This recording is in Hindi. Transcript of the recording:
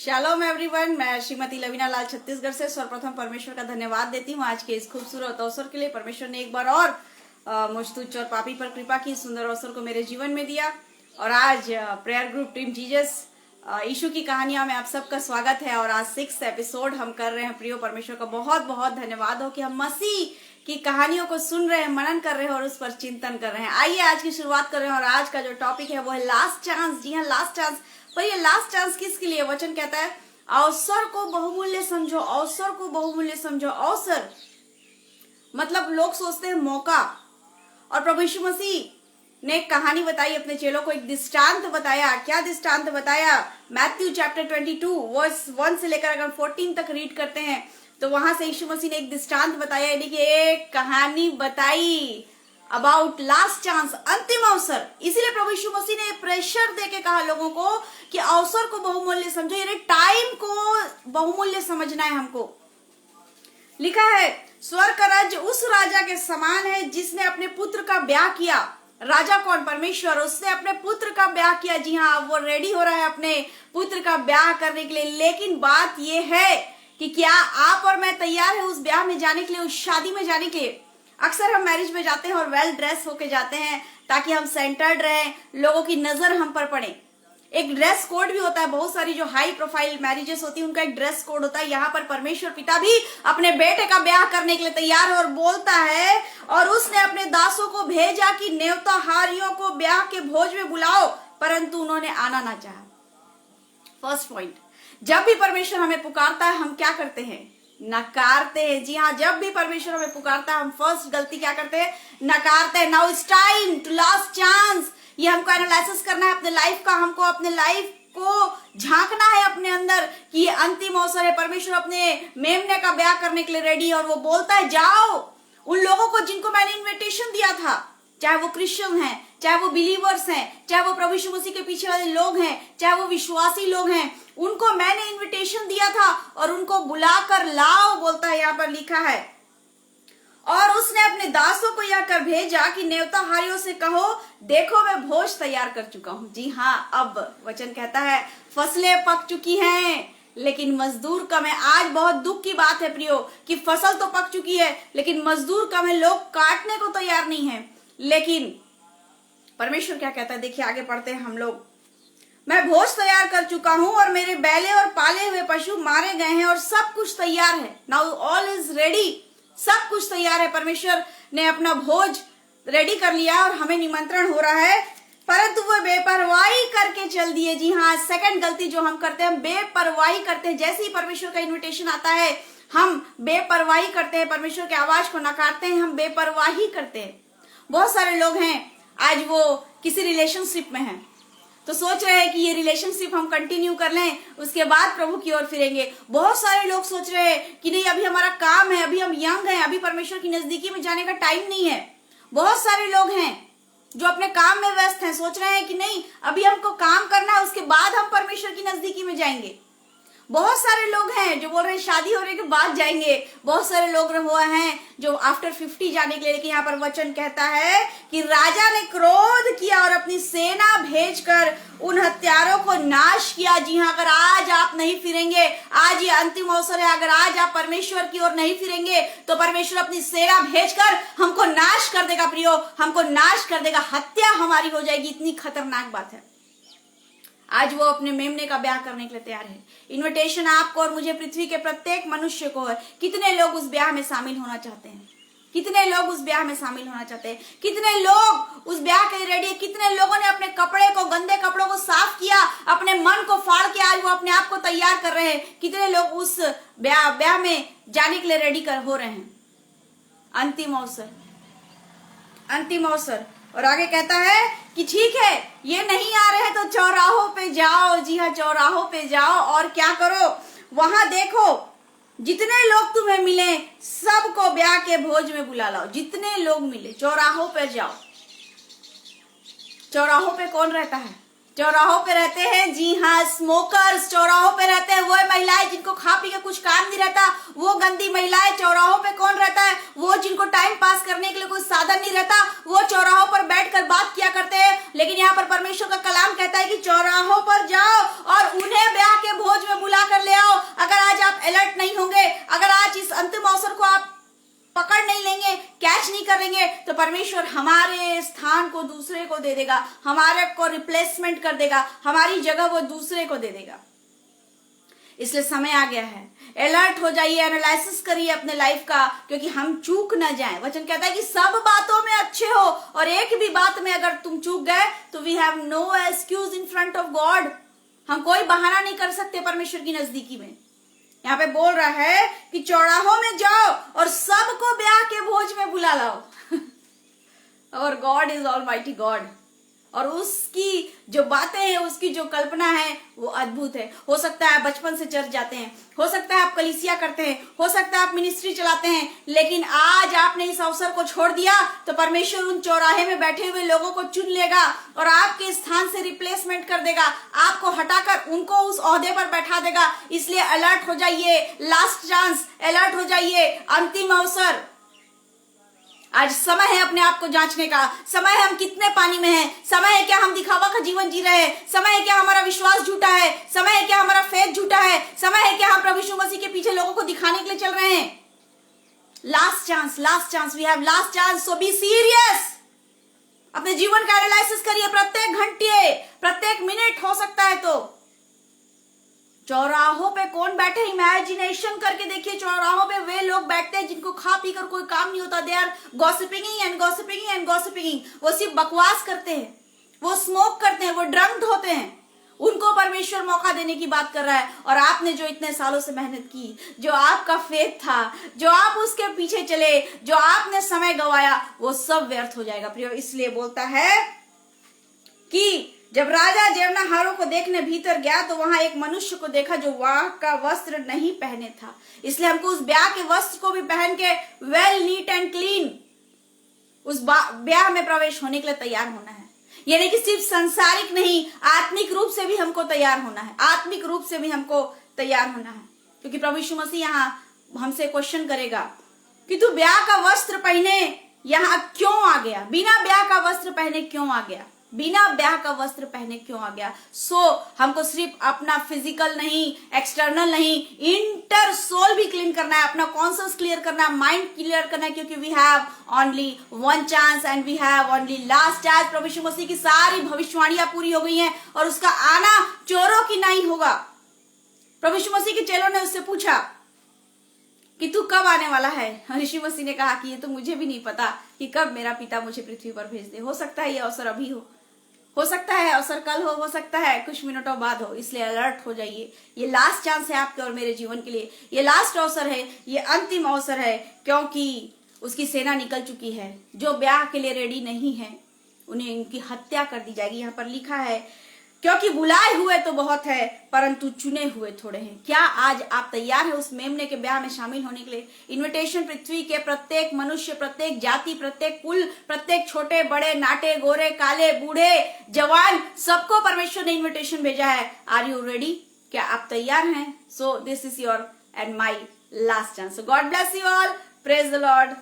शालोम एवरीवन, मैं श्रीमती लवीना लाल छत्तीसगढ़ से सर्वप्रथम परमेश्वर का धन्यवाद देती हूँ आज के इस खूबसूरत अवसर के लिए। परमेश्वर ने एक बार और मुझ तुच्छ और पापी पर कृपा की, सुंदर अवसर को मेरे जीवन में दिया। और आज प्रेयर ग्रुप टीम जीजस यीशु की कहानियां में आप सबका स्वागत है और आज 6th एपिसोड हम कर रहे हैं। प्रियो परमेश्वर का बहुत बहुत धन्यवाद हो कि हम मसीह की कहानियों को सुन रहे हैं, मनन कर रहे हैं और उस पर चिंतन कर रहे हैं। आइए आज की शुरुआत कर रहे हैं और आज का जो टॉपिक है वो है लास्ट चांस। जी हाँ, लास्ट चांस। पर ये लास्ट चांस किसके लिए? वचन कहता है अवसर को बहुमूल्य समझो, अवसर को बहुमूल्य समझो। अवसर मतलब लोग सोचते हैं मौका, और प्रभु यीशु मसीह ने एक कहानी बताई, अपने चेलों को एक दृष्टांत बताया। क्या दृष्टांत बताया? मैथ्यू चैप्टर 22 वर्स 1 से लेकर अगर 14 तक रीड करते हैं तो वहां से यीशु मसीह ने एक दृष्टांत बताया, यानी कि एक कहानी बताई अबाउट लास्ट चांस, अंतिम अवसर। इसीलिए प्रभु यीशु मसीह ने प्रेशर देके कहा लोगों को कि अवसर को बहुमूल्य समझो, यानी टाइम को बहुमूल्य समझना है हमको। लिखा है स्वर्ग का राज्य उस राजा के समान है जिसने अपने पुत्र का ब्याह किया। राजा कौन? परमेश्वर। उसने अपने पुत्र का ब्याह किया। जी हाँ, वो रेडी हो रहा है अपने पुत्र का ब्याह करने के लिए। लेकिन बात ये है कि क्या आप और मैं तैयार है उस ब्याह में जाने के लिए, उस शादी में जाने के लिए? अक्सर हम मैरिज में जाते हैं और वेल ड्रेस होके जाते हैं ताकि हम सेंटर्ड रहें, लोगों की नजर हम पर पड़े। एक ड्रेस कोड भी होता है। बहुत सारी जो हाई प्रोफाइल मैरिजेस होती है उनका एक ड्रेस कोड होता है। यहाँ पर परमेश्वर पिता भी अपने बेटे का ब्याह करने के लिए तैयार है और बोलता है, और उसने अपने दासों को भेजा कि न्योताहारियों को ब्याह के भोज में बुलाओ, परंतु उन्होंने आना ना चाहा। फर्स्ट पॉइंट, जब भी परमेश्वर हमें पुकारता है हम क्या करते हैं? नकारते हैं। जी हाँ, जब भी परमेश्वर हमें पुकारता है हम फर्स्ट गलती क्या करते हैं? नकारते हैं। Now it's time to last chance. ये हमको एनालिसिस करना है अपने लाइफ का, हमको अपने लाइफ को झांकना है अपने अंदर कि ये अंतिम अवसर है। परमेश्वर अपने मेमने का ब्याह करने के लिए रेडी है और वो बोलता है जाओ उन लोगों को जिनको मैंने इन्विटेशन दिया था, चाहे वो क्रिश्चियन हैं, चाहे वो बिलीवर्स हैं, चाहे वो प्रभु यीशु मसीह के पीछे वाले लोग हैं, चाहे वो विश्वासी लोग हैं, उनको मैंने इन्विटेशन दिया था और उनको बुलाकर लाओ, बोलता है, यहाँ पर लिखा है। और उसने अपने दासों को यह कर भेजा कि न्योताहारियों से कहो देखो मैं भोज तैयार कर चुका हूं। जी हाँ, अब वचन कहता है फसलें पक चुकी हैं लेकिन मजदूर कम है। आज बहुत दुख की बात है प्रियो कि फसल तो पक चुकी है लेकिन मजदूर कम है, लोग काटने को तैयार नहीं है। लेकिन परमेश्वर क्या कहता है? देखिए आगे पढ़ते हैं हम लोग। मैं भोज तैयार कर चुका हूं और मेरे बैले और पाले हुए पशु मारे गए हैं और सब कुछ तैयार है। नाउ ऑल इज रेडी, सब कुछ तैयार है। परमेश्वर ने अपना भोज रेडी कर लिया और हमें निमंत्रण हो रहा है, परंतु वो बेपरवाही करके चल दिए। जी हाँ, सेकंड गलती जो हम करते हैं, हम बेपरवाही करते हैं। जैसे ही परमेश्वर का इन्विटेशन आता है हम बेपरवाही करते हैं, परमेश्वर की आवाज को नकारते हैं, हम बेपरवाही करते हैं। बहुत सारे लोग हैं आज वो किसी रिलेशनशिप में हैं तो सोच रहे हैं कि ये रिलेशनशिप हम कंटिन्यू कर लें, उसके बाद प्रभु की ओर फिरेंगे। बहुत सारे लोग सोच रहे हैं कि नहीं, अभी हमारा काम है, अभी हम यंग हैं, अभी परमेश्वर की नजदीकी में जाने का टाइम नहीं है। बहुत सारे लोग हैं जो अपने काम में व्यस्त हैं, सोच रहे हैं कि नहीं अभी हमको काम करना है, उसके बाद हम परमेश्वर की नजदीकी में जाएंगे। बहुत सारे लोग हैं जो बोल रहे हैं शादी होने के बाद जाएंगे। बहुत सारे लोग हुए हैं जो आफ्टर 50 जाने के लिए। लेकिन यहाँ पर वचन कहता है कि राजा ने क्रोध किया और अपनी सेना भेजकर उन हत्यारों को नाश किया। जी हाँ, अगर आज आप नहीं फिरेंगे, आज ये अंतिम अवसर है, अगर आज आप परमेश्वर की ओर नहीं फिरेंगे तो परमेश्वर अपनी सेना भेजकर हमको नाश कर देगा प्रियो, हमको नाश कर देगा, हत्या हमारी हो जाएगी। इतनी खतरनाक बात है। आज वो अपने मेमने का ब्याह करने के लिए तैयार है। इनविटेशन आपको और मुझे, पृथ्वी के प्रत्येक मनुष्य को है। कितने लोग उस ब्याह में शामिल होना चाहते हैं? कितने लोग उस ब्याह में शामिल होना चाहते हैं? कितने लोग उस ब्याह के लिए रेडी है? कितने लोगों ने अपने कपड़े को, गंदे कपड़ों को साफ किया, अपने मन को फाड़ के आज वो अपने आप को तैयार कर रहे हैं? कितने लोग उस ब्याह में जाने के लिए रेडी हो रहे हैं? अंतिम अवसर, अंतिम अवसर। और आगे कहता है कि ठीक है ये नहीं आ रहे तो चौराहों पे जाओ। जी हाँ, चौराहों पे जाओ और क्या करो? वहां देखो जितने लोग तुम्हें मिले सबको ब्याह के भोज में बुला लाओ। जितने लोग मिले चौराहों पे जाओ। चौराहों पे कौन रहता है? चौराहों पे रहते हैं, जी हाँ, स्मोकर्स। चौराहों पे रहते हैं वो महिलाएं जिनको खा पी के कुछ काम नहीं रहता, वो गंदी महिलाएं। चौराहों पे कौन रहता है? वो जिनको टाइम पास करने के लिए कोई साधन नहीं रहता, वो चौराहों पर बैठकर बात किया करते हैं। लेकिन यहाँ पर परमेश्वर का कलाम कहता है कि चौराहों पर जाओ और उन्हें ब्याह के भोज में बुला परमेश्वर हमारे स्थान को दूसरे को दे देगा, हमारे को रिप्लेसमेंट कर देगा, हमारी जगह वो दूसरे को दे देगा। इसलिए समय आ गया है, अलर्ट हो जाइए, एनालिसिस करिए अपने लाइफ का, क्योंकि हम चूक न जाएं। वचन कहता है कि सब बातों में अच्छे हो और एक भी बात में अगर तुम चूक गए तो we have no excuse in front of God. हम कोई बहाना नहीं कर सकते परमेश्वर की नजदीकी में। यहाँ पे बोल रहा है कि चौराहों में जाओ और सबको ब्याह के भोज में बुला लाओ। और गॉड इज ऑलमाइटी गॉड, और उसकी जो बातें हैं, उसकी जो कल्पना है वो अद्भुत है। हो सकता है आप बचपन से चर्च जाते हैं, हो सकता है आप कलीसिया करते हैं, हो सकता है आप मिनिस्ट्री चलाते हैं, लेकिन आज आपने इस अवसर को छोड़ दिया तो परमेश्वर उन चौराहे में बैठे हुए लोगों को चुन लेगा और आपके स्थान से रिप्लेसमेंट कर देगा, आपको हटाकर उनको उस ओहदे पर बैठा देगा। इसलिए अलर्ट हो जाइए, लास्ट चांस, अलर्ट हो जाइए, अंतिम अवसर। आज समय है अपने आप को जांचने का, समय है हम कितने पानी में हैं, समय है क्या हम दिखावा का जीवन जी रहे हैं, समय है क्या हमारा विश्वास झूठा है, समय है क्या हमारा फेथ झूठा है, समय है क्या हम प्रभु यीशु मसीह के पीछे लोगों को दिखाने के लिए चल रहे हैं। Last chance, we have last chance, so be serious. अपने जीवन का एनालिसिस करिए, प्रत्येक घंटे, प्रत्येक मिनट हो सकता है तो। चौराहों पे कौन बैठे, इमेजिनेशन करके देखिए। चौराहों पे वे लोग बैठते हैं जिनको खा पी कर कोई काम नहीं होता। They are gossiping and gossiping and gossiping. वो सिर्फ बकवास करते हैं, वो स्मोक करते हैं, वो ड्रंक्ड होते हैं। उनको परमेश्वर मौका देने की बात कर रहा है। और आपने जो इतने सालों से मेहनत की, जो आपका फेथ था, जो आप उसके पीछे चले, जो आपने समय गवाया, वो सब व्यर्थ हो जाएगा प्रियो। इसलिए बोलता है कि जब राजा जेरनाहारों को देखने भीतर गया तो वहां एक मनुष्य को देखा जो वाह का वस्त्र नहीं पहने था। इसलिए हमको उस ब्याह के वस्त्र को भी पहन के वेल नीट एंड क्लीन उस ब्याह में प्रवेश होने के लिए तैयार होना है। यानी कि सिर्फ सांसारिक नहीं, आत्मिक रूप से भी हमको तैयार होना है, आत्मिक रूप से भी हमको तैयार होना है। क्योंकि प्रभु यीशु मसीह यहाँ हमसे क्वेश्चन करेगा कि तू ब्याह का वस्त्र पहने यहाँ क्यों आ गया, बिना ब्याह का वस्त्र पहने क्यों आ गया, बिना ब्याह का वस्त्र पहने क्यों आ गया। हमको सिर्फ अपना फिजिकल नहीं, एक्सटर्नल नहीं, इंटर सोल भी क्लीन करना है, अपना कॉन्शियस क्लियर करना है, माइंड क्लियर करना है, क्योंकि we have only one chance and we have only last chance. प्रभु यीशु मसीह की सारी भविष्यवाणियां पूरी हो गई हैं और उसका आना चोरों की नहीं होगा। प्रभु यीशु मसीह के चेलों ने उससे पूछा कि तू कब आने वाला है। यीशु मसीह ने कहा कि ये तो मुझे भी नहीं पता कि कब मेरा पिता मुझे पृथ्वी पर भेज दे। हो सकता है ये अवसर अभी हो सकता है अवसर कल हो सकता है कुछ मिनटों बाद हो। इसलिए अलर्ट हो जाइए। ये लास्ट चांस है आपके और मेरे जीवन के लिए, ये लास्ट अवसर है, ये अंतिम अवसर है, क्योंकि उसकी सेना निकल चुकी है। जो ब्याह के लिए रेडी नहीं है उन्हें उनकी हत्या कर दी जाएगी। यहाँ पर लिखा है क्योंकि बुलाए हुए तो बहुत है परंतु चुने हुए थोड़े हैं। क्या आज आप तैयार हैं उस मेमने के ब्याह में शामिल होने के लिए? इनविटेशन पृथ्वी के प्रत्येक मनुष्य, प्रत्येक जाति, प्रत्येक कुल, प्रत्येक छोटे बड़े, नाटे गोरे, काले, बूढ़े, जवान, सबको परमेश्वर ने इनविटेशन भेजा है। Are you ready? क्या आप तैयार हैं? So this is your and my last chance. God bless you all. Praise the Lord.